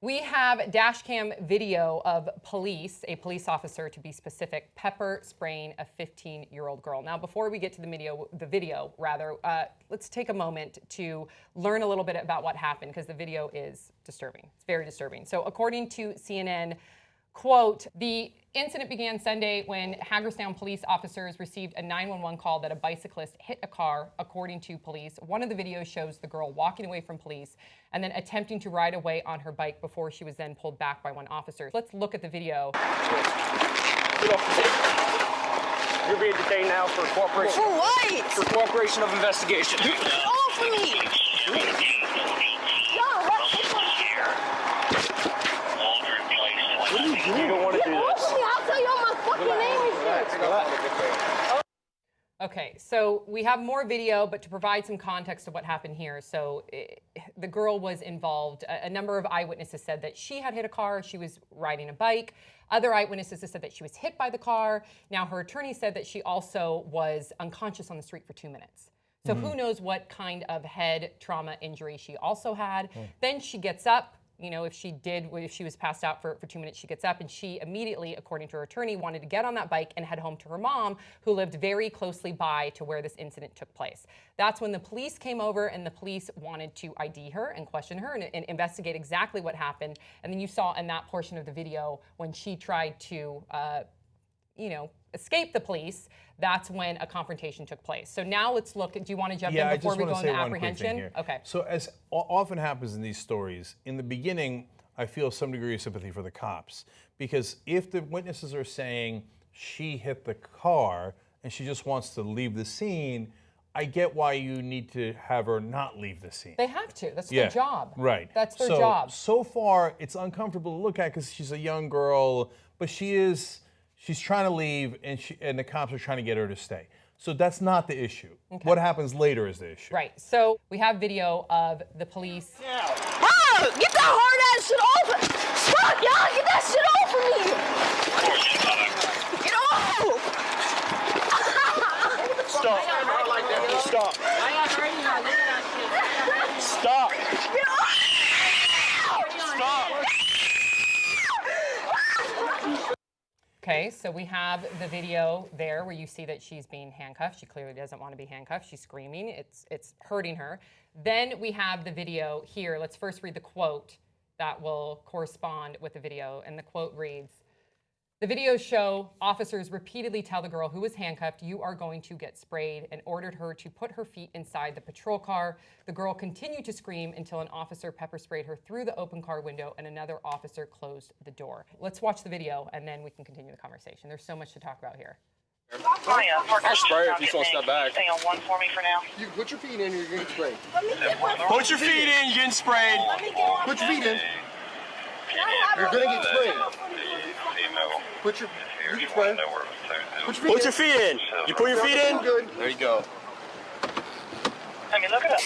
We have dash cam video of a police officer to be specific, pepper spraying a 15-year-old girl. Now, before we get to the video, let's take a moment to learn a little bit about what happened, because the video is disturbing. It's very disturbing. So according to CNN, quote, the incident began Sunday when Hagerstown police officers received a 911 call that a bicyclist hit a car, according to police. One of the videos shows the girl walking away from police and then attempting to ride away on her bike before she was then pulled back by one officer. Let's look at the video. You're being detained now for cooperation. For what? For cooperation of investigation. Get off of me! What are you doing? You don't want to do this. I'll tell you all my fucking name and shit. Okay, so we have more video, but to provide some context of what happened here. So the girl was involved. A number of eyewitnesses said that she had hit a car. She was riding a bike. Other eyewitnesses said that she was hit by the car. Now, her attorney said that she also was unconscious on the street for 2 minutes. So who knows what kind of head trauma injury she also had. Then she gets up. You know, if she was passed out for 2 minutes, she gets up and she immediately, according to her attorney, wanted to get on that bike and head home to her mom, who lived very closely by to where this incident took place. That's when the police came over and the police wanted to ID her and question her and investigate exactly what happened. And then you saw in that portion of the video when she tried to, escape the police, that's when a confrontation took place. So now let's look. Do you want to jump in before we go into apprehension? Okay. So as often happens in these stories, in the beginning, I feel some degree of sympathy for the cops, because if the witnesses are saying she hit the car and she just wants to leave the scene, I get why you need to have her not leave the scene. They have to. That's their job. Right. That's their job. So far, it's uncomfortable to look at because she's a young girl, but she's trying to leave, and the cops are trying to get her to stay. So that's not the issue. Okay. What happens later is the issue. Right. So we have video of the police. Oh, get that hard ass shit off! Stop, y'all! Get that shit off of me! Get off! Stop. Stop. Stop. Get off! Stop. Okay, so we have the video there where you see that she's being handcuffed. She clearly doesn't want to be handcuffed. She's screaming. It's hurting her. Then we have the video here. Let's first read the quote that will correspond with the video. And the quote reads, "The videos show officers repeatedly tell the girl who was handcuffed, 'You are going to get sprayed,' and ordered her to put her feet inside the patrol car. The girl continued to scream until an officer pepper sprayed her through the open car window and another officer closed the door." Let's watch the video and then we can continue the conversation. There's so much to talk about here. I'll spray if you don't step back. Stay on one for me for now. You put your feet in, you're getting sprayed. Put your feet in, you're getting sprayed. Put your feet in. You're gonna get sprayed. Put your feet in. You put your feet in? Good. There you go. I mean, look it up.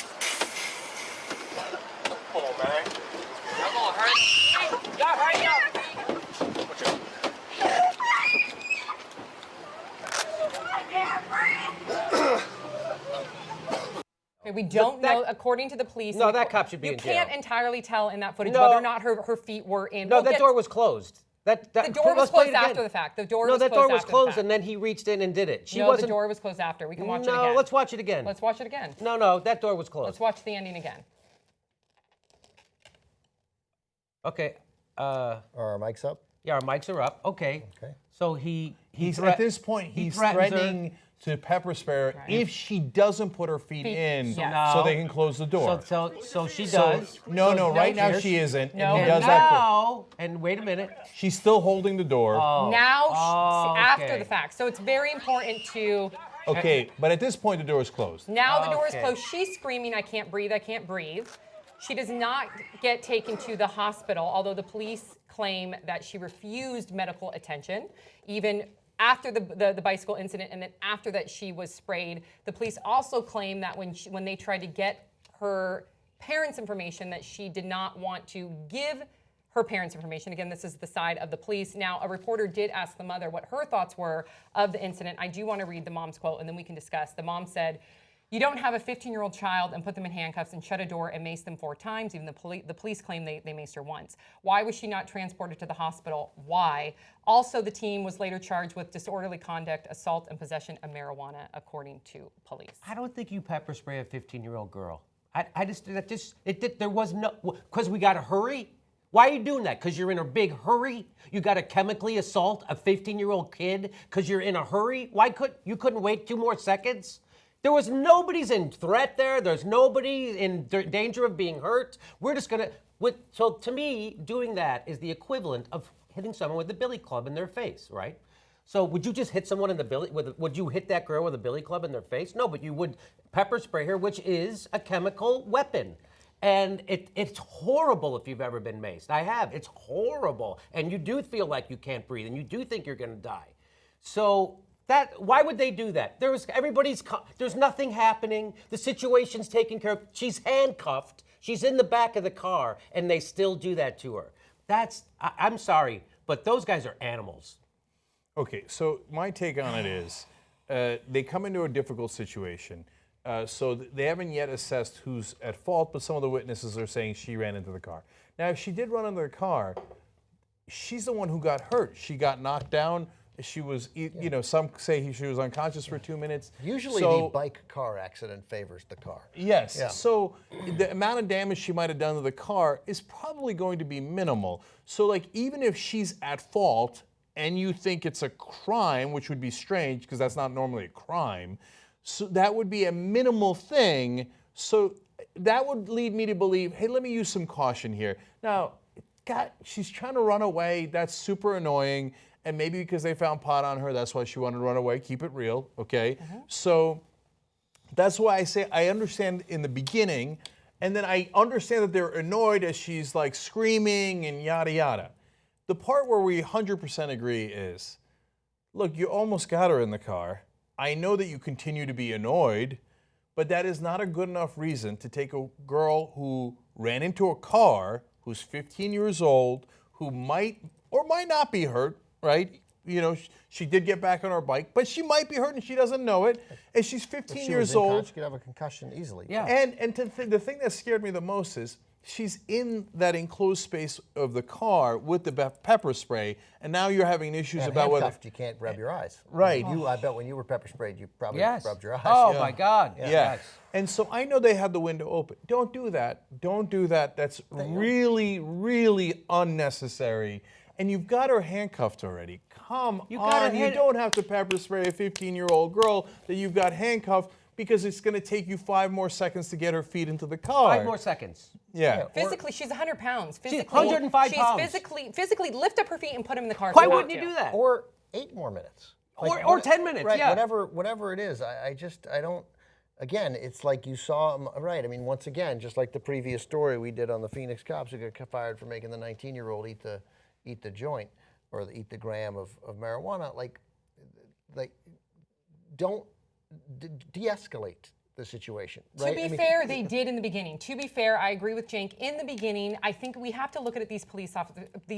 Come on, man. Come on, hurry. Y'all hurry up. Okay, we don't know, according to the police. No, that cop should be in jail. You can't entirely tell in that footage whether or not her feet were in. No, that door was closed. The door was closed after the fact. The door was closed after the fact. No, that door was closed, and then he reached in and did it. No, the door was closed after. We can watch it again. No, let's watch it again. Let's watch it again. No, that door was closed. Let's watch the ending again. Okay. Are our mics up? Yeah, our mics are up. Okay. So he's At this point, he's threatening to pepper spray her if she doesn't put her feet in, so they can close the door. So she does. No, right now she isn't, No, and he does that. And wait a minute. She's still holding the door. Now, after the fact. So it's very important to. Okay, but at this point, the door is closed. Now the door is closed. She's screaming, "I can't breathe, I can't breathe." She does not get taken to the hospital, although the police claim that she refused medical attention, even after the bicycle incident, and then after that she was sprayed. The police also claim that when they tried to get her parents' information, that she did not want to give her parents' information. Again, this is the side of the police. Now, a reporter did ask the mother what her thoughts were of the incident. I do want to read the mom's quote, and then we can discuss. The mom said, You don't have a 15-year-old child and put them in handcuffs and shut a door and mace them 4 times. Even the police claim they maced her once. Why was she not transported to the hospital? Why? Also, the team was later charged with disorderly conduct, assault, and possession of marijuana, according to police. I don't think you pepper spray a 15-year-old girl. There was no, because we got to hurry. Why are you doing that? Because you're in a big hurry? You got to chemically assault a 15-year-old kid because you're in a hurry? You couldn't wait 2 more seconds? There was nobody's in threat there. There's nobody in danger of being hurt. We're just going to, so to me, doing that is the equivalent of hitting someone with a billy club in their face, right? So would you just hit someone in the billy, would you hit that girl with a billy club in their face? No, but you would pepper spray her, which is a chemical weapon. And it's horrible if you've ever been maced. I have. It's horrible. And you do feel like you can't breathe, and you do think you're going to die. So why would they do that? There's nothing happening. The situation's taken care of. She's handcuffed. She's in the back of the car, and they still do that to her. I'm sorry, but those guys are animals. Okay, so my take on it is they come into a difficult situation. So they haven't yet assessed who's at fault, but some of the witnesses are saying she ran into the car. Now, if she did run into the car, she's the one who got hurt. She got knocked down. She was, some say she was unconscious for 2 minutes. Usually the bike-car accident favors the car. Yes. Yeah. So the amount of damage she might have done to the car is probably going to be minimal. So, like, even if she's at fault and you think it's a crime, which would be strange because that's not normally a crime, so that would be a minimal thing. So that would lead me to believe, hey, let me use some caution here. Now, God, she's trying to run away. That's super annoying. And maybe because they found pot on her, that's why she wanted to run away. Keep it real, okay? So that's why I say I understand in the beginning, and then I understand that they're annoyed as she's like screaming and yada yada. The part where we 100% agree is, look, you almost got her in the car. I know that you continue to be annoyed, but that is not a good enough reason to take a girl who ran into a car, who's 15 years old, who might or might not be hurt, right? You know, she did get back on her bike, but she might be hurt and she doesn't know it. And she's 15 years old. She could have a concussion easily. Yeah. And the thing that scared me the most is she's in that enclosed space of the car with the pepper spray, and now you're having issues And about whether you can't rub your eyes. Right. I bet when you were pepper sprayed, you probably rubbed your eyes. Oh, my God. Yeah. Yes. And so I know they had the window open. Don't do that. Don't do that. That's really, really unnecessary. And you've got her handcuffed already. Come on. You don't have to pepper spray a 15-year-old girl that you've got handcuffed because it's going to take you 5 more seconds to get her feet into the car. 5 more seconds. Yeah. Physically, she's 100 pounds. Physically, She's 105 pounds. Physically lift up her feet and put them in the car. Why wouldn't you do that? Or 8 more minutes. Or 10 minutes, right, yeah. Whatever it is. I don't, again, it's like you saw, right, I mean, once again, just like the previous story we did on the Phoenix cops who got fired for making the 19-year-old eat the joint or eat the gram of marijuana, like don't de-escalate the situation. Right? To be fair, they did in the beginning. To be fair, I agree with Cenk. In the beginning, I think we have to look at these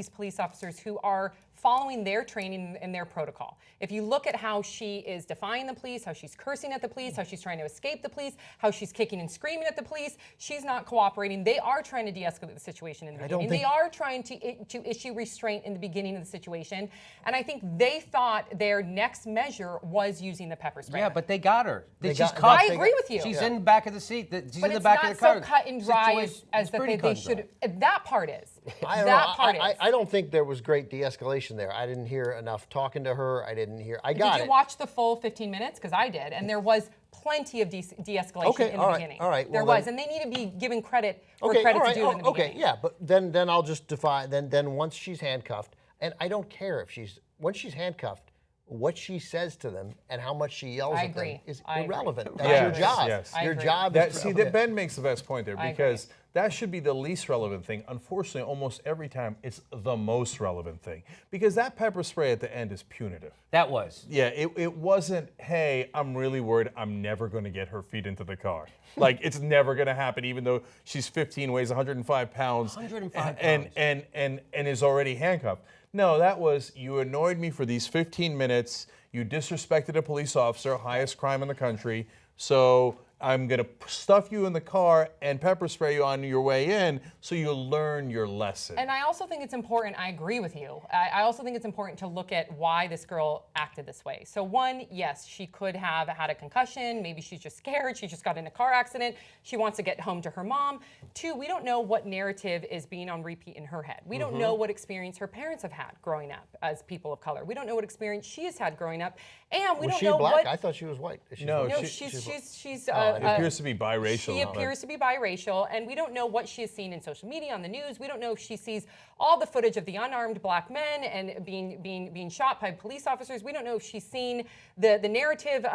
police officers who are following their training and their protocol. If you look at how she is defying the police, how she's cursing at the police, how she's trying to escape the police, how she's kicking and screaming at the police, she's not cooperating. They are trying to de-escalate the situation in the beginning. They are trying to issue restraint in the beginning of the situation. And I think they thought their next measure was using the pepper spray. Yeah, but they got her. She's caught. I agree with you. She's in the back of the seat. She's But in the it's back not of the car. so cut and dry as that they should. That part is. I don't think there was great de-escalation there. I didn't hear enough talking to her. I didn't hear. I got it. Did you watch the full 15 minutes? Because I did, and there was plenty of de-escalation in the beginning. All right. There was, and they need to be given credit where credit's due in the beginning. Yeah, but then I'll just defy. Then once she's handcuffed, and I don't care if once she's handcuffed. What she says to them and how much she yells at them is irrelevant. That's your job. Yes. Your job is Ben makes the best point there because that should be the least relevant thing. Unfortunately, almost every time it's the most relevant thing because that pepper spray at the end is punitive. That was. Yeah, it wasn't, hey, I'm really worried I'm never going to get her feet into the car. Like, it's never going to happen even though she's 15, weighs 105 pounds. 105 pounds. And is already handcuffed. No, that was, you annoyed me for these 15 minutes. You disrespected a police officer, highest crime in the country. So I'm going to stuff you in the car and pepper spray you on your way in so you'll learn your lesson. And I also think it's important, I agree with you. I also think it's important to look at why this girl acted this way. So one, yes, she could have had a concussion. Maybe she's just scared. She just got in a car accident. She wants to get home to her mom. Two, we don't know what narrative is being on repeat in her head. We don't know what experience her parents have had growing up as people of color. We don't know what experience she has had growing up. And we don't know black? what... I thought she was white. Is she No, black? No, she's it appears to be biracial. She appears to be biracial, and we don't know what she has seen in social media, on the news. We don't know if she sees all the footage of the unarmed black men and being shot by police officers. We don't know if she's seen the narrative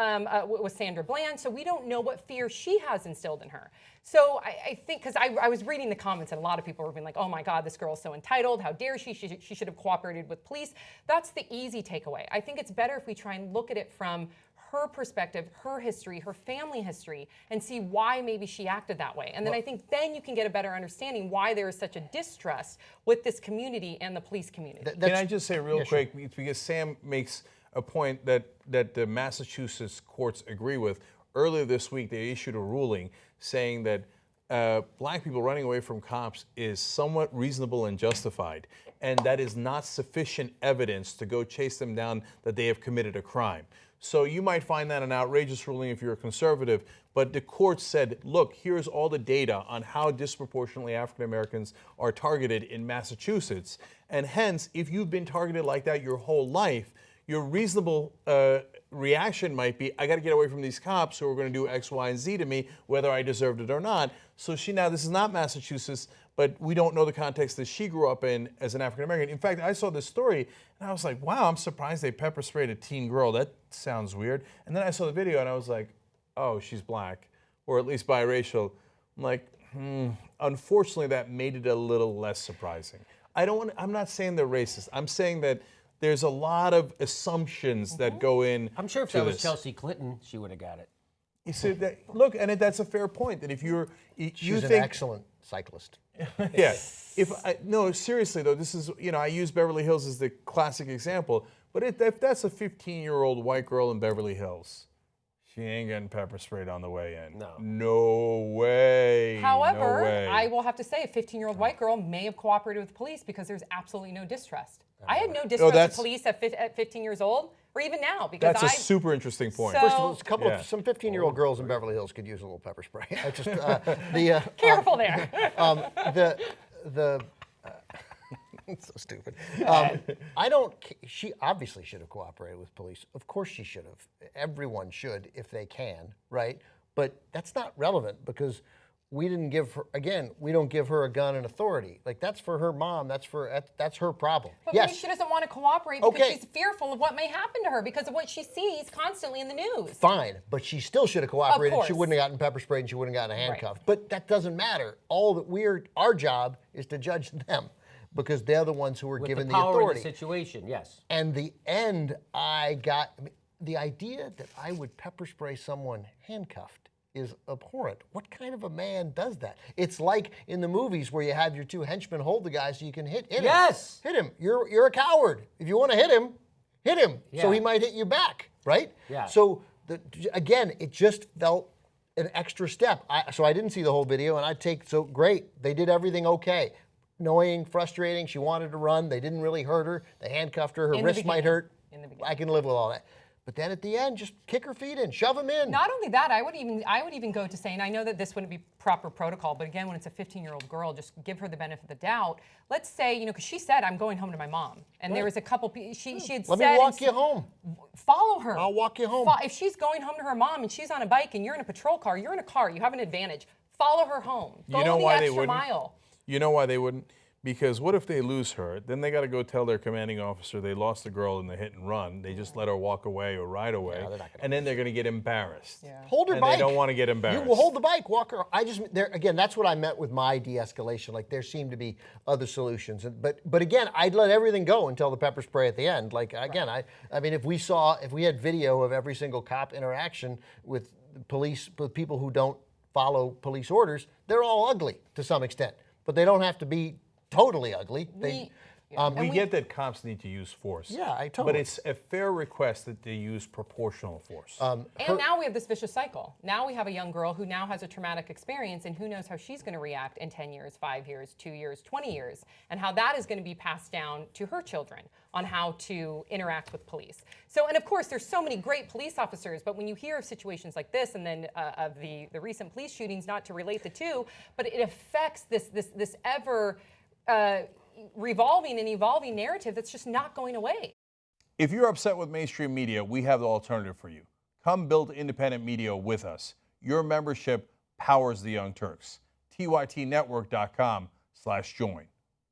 with Sandra Bland. So we don't know what fear she has instilled in her. So I think, because I was reading the comments, and a lot of people were being like, oh my God, this girl's so entitled. How dare she? She should have cooperated with police. That's the easy takeaway. I think it's better if we try and look at it from her perspective, her history, her family history, and see why maybe she acted that way. And then I think then you can get a better understanding why there is such a distrust with this community and the police community. Can I just say real quick, because Sam makes a point that the Massachusetts courts agree with. Earlier this week, they issued a ruling saying that black people running away from cops is somewhat reasonable and justified, and that is not sufficient evidence to go chase them down that they have committed a crime. So you might find that an outrageous ruling if you're a conservative, but the court said, look, here's all the data on how disproportionately African Americans are targeted in Massachusetts. And hence, if you've been targeted like that your whole life, your reasonable reaction might be, I got to get away from these cops who are going to do X, Y, and Z to me, whether I deserved it or not. So this is not Massachusetts, but we don't know the context that she grew up in as an African American. In fact, I saw this story and I was like, wow, I'm surprised they pepper sprayed a teen girl. That sounds weird. And then I saw the video and I was like, oh, she's black, or at least biracial. I'm like, unfortunately, that made it a little less surprising. I'm not saying they're racist. I'm saying that there's a lot of assumptions that go in. I'm sure if that was Chelsea Clinton, she would have got it. You see, look, and that's a fair point. That if She's an excellent cyclist. Yeah. No, seriously though, this is, I use Beverly Hills as the classic example. But if that's a 15-year-old white girl in Beverly Hills, she ain't getting pepper sprayed on the way in. No way. However, no way. I will have to say a 15-year-old white girl may have cooperated with police because there's absolutely no distrust. I had no distrust of police at 15 years old, or even now, because that's a super interesting point. First of all, some 15-year-old girls in Beverly Hills could use a little pepper spray. I just careful there. It's so stupid. She obviously should have cooperated with police. Of course she should have. Everyone should if they can, right? But that's not relevant because we don't give her a gun and authority. Like, that's for her mom. That's her problem. But yes. maybe she doesn't want to cooperate because she's fearful of what may happen to her because of what she sees constantly in the news. Fine, but she still should have cooperated. Of course. She wouldn't have gotten pepper sprayed and she wouldn't have gotten handcuffed. Right. But that doesn't matter. Our job is to judge them because they're the ones who are given the power authority. In the situation, yes. And the idea that I would pepper spray someone handcuffed is abhorrent. What kind of a man does that? It's like in the movies where you have your two henchmen hold the guy so you can hit him. Yes. Hit him. You're a coward. If you want to hit him, hit him. Yeah. So he might hit you back, right? Yeah. So again, it just felt an extra step. So I didn't see the whole video, and great. They did everything okay. Annoying, frustrating. She wanted to run. They didn't really hurt her. They handcuffed her. Her wrist might hurt. I can live with all that. But then at the end, just kick her feet in, shove them in. Not only that, I would even go to saying, I know that this wouldn't be proper protocol, but again, when it's a 15-year-old girl, just give her the benefit of the doubt. Let's say, because she said, I'm going home to my mom. And there was a couple, she had said. Let me walk you home. Follow her. I'll walk you home. If she's going home to her mom and she's on a bike and you're in a patrol car, you're in a car, you have an advantage. Follow her home. Go the extra mile. You know why they wouldn't? Because what if they lose her? Then they got to go tell their commanding officer they lost the girl in the hit and run. They just let her walk away or ride away, and then they're going to get embarrassed. Yeah. Hold her bike. They don't want to get embarrassed. You will hold the bike, walk her. Again, that's what I meant with my de-escalation. Like, there seemed to be other solutions, but again, I'd let everything go until the pepper spray at the end. Like, again, I mean, if we had video of every single cop interaction with police, with people who don't follow police orders, they're all ugly to some extent, but they don't have to be totally ugly. We get that cops need to use force. Yeah, I But totally- it's a fair request that they use proportional force. And now we have this vicious cycle. Now we have a young girl who now has a traumatic experience, and who knows how she's going to react in 10 years, 5 years, 2 years, 20 years, and how that is going to be passed down to her children on how to interact with police. So, and of course, there's so many great police officers, but when you hear of situations like this, and then of the recent police shootings, not to relate the two, but it affects this ever revolving and evolving narrative that's just not going away. If you're upset with mainstream media, we have the alternative for you. Come build independent media with us. Your membership powers the Young Turks. tytnetwork.com/join.